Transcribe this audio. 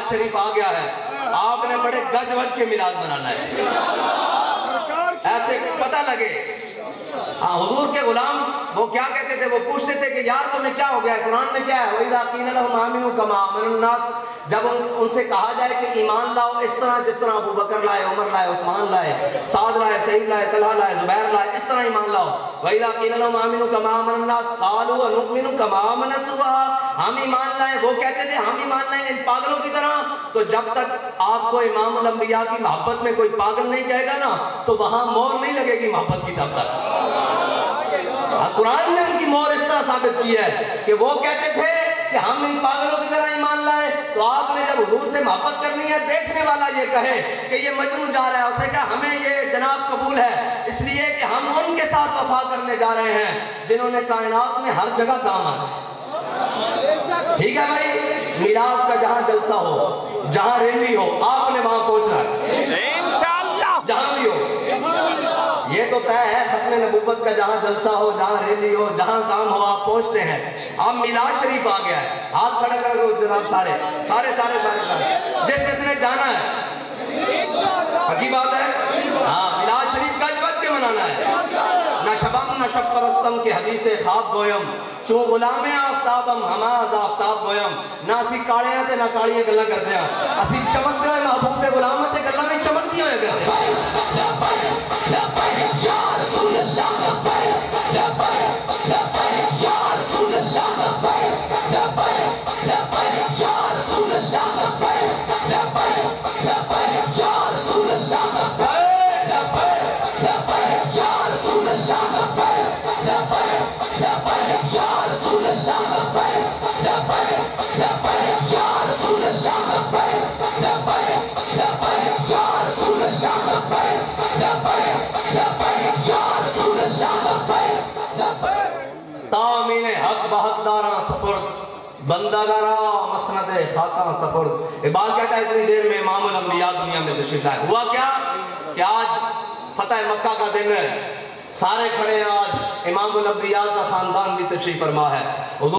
میلاد شریف آ گیا ہے، آپ نے بڑے گج وج کے میلاد منانا ہے، ایسے پتہ لگے۔ ہاں حضور کے غلام وہ کیا کہتے تھے، وہ پوچھتے تھے کہ یار تمہیں کیا ہو گیا ہے، قرآن میں کیا ہے، وَإِذَا قِيلَ لَهُمْ آمِنُوا كَمَا آمَنَ النَّاسُ، جب ان سے کہا جائے کہ ایمان لاؤ اس طرح جس طرح ابو بکر لائے، عمر لائے، عثمان لائے، سعد لائے، سعید لائے، طلحہ لائے، زبیر لائے، اس طرح ایمان لاؤ۔ وَإِذَا قِيلَ لَهُمْ آمِنُوا كَمَا آمَنَ النَّاسُ قَالُوا وَنُؤْمِنُ كَمَا آمَنَ السُّفَهَاءُ، ہم ایمان لائیں، وہ کہتے تھے ہم ایمان لائیں ان پاگلوں کی طرح۔ تو جب تک آپ کو امام الانبیاء کی محبت میں کوئی پاگل نہیں کہے گا نا تو وہاں مور نہیں لگے گی محبت کی تب تک۔ قرآن نے ان کی مور اس طرح ثابت کی ہے کہ وہ کہتے تھے کہ ہم ان پاگلوں کی طرح ایمان لائیں، تو آپ نے جب حضور سے محبت کرنی ہے، دیکھنے والا یہ کہے کہ یہ مجنون جا رہا ہے، اسے کہا ہمیں یہ جناب قبول ہے، اس لیے کہ ہم ان کے ساتھ وفا کرنے جا رہے ہیں جنہوں نے کائنات میں ہر جگہ کام آنا۔ ٹھیک ہے بھائی، میلاد کا جہاں جلسہ ہو، جہاں ریلی ہو، آپ نے وہاں پہنچنا ہے انشاءاللہ، جہاں بھی ہو۔ یہ تو طے ہے ختم نبوت کا جہاں جلسہ ہو، جہاں ریلی ہو، جہاں کام ہو، آپ پہنچتے ہیں۔ اب میلاد شریف آ گیا ہے، ہاتھ کھڑا کر دو جناب، سارے جس نے جانا ہے، حقیقی بات ہے، ہاں میلاد شریف گج وج کے منانا ہے۔ نہ شبم نہ شب پرستم کے حدیث خواب گویم، چون غلام آفتابم ہما از آفتاب گویم، نہ اسی کاڑیاں تے نہ کاڑیاں گلا کر دیا، اسی چمک دے محبوب دے غلام تے گلا میں چمک دیا ہوئے کر دیا۔ یا رسول اللہ لبیک لبیک لبیک یا رسول اللہ لبیک لبیک لبیک یا رسول اللہ لبیک لبیک لبیک یا رسول اللہ لبیک لبیک لبیک یا رسول اللہ لبیک لبیک لبیک یا رسول اللہ لبیک لبیک لبیک یا رسول اللہ لبیک لبیک لبیک یا رسول اللہ لبیک لبیک لبیک یا رسول اللہ لبیک لبیک۔ تامین حق بحقداراں سپرد، بندگارا مسند خاکاں سپرد۔ اقبال کہتا ہے اتنی دیر میں امام الانبیاء دنیا میں تشریف لائے۔ ہوا کیا کہ آج فتح مکہ کا دن ہے، سارے کھڑے ہیں، آج امام الانبیاء کا خاندان بھی تشریف فرما ہے۔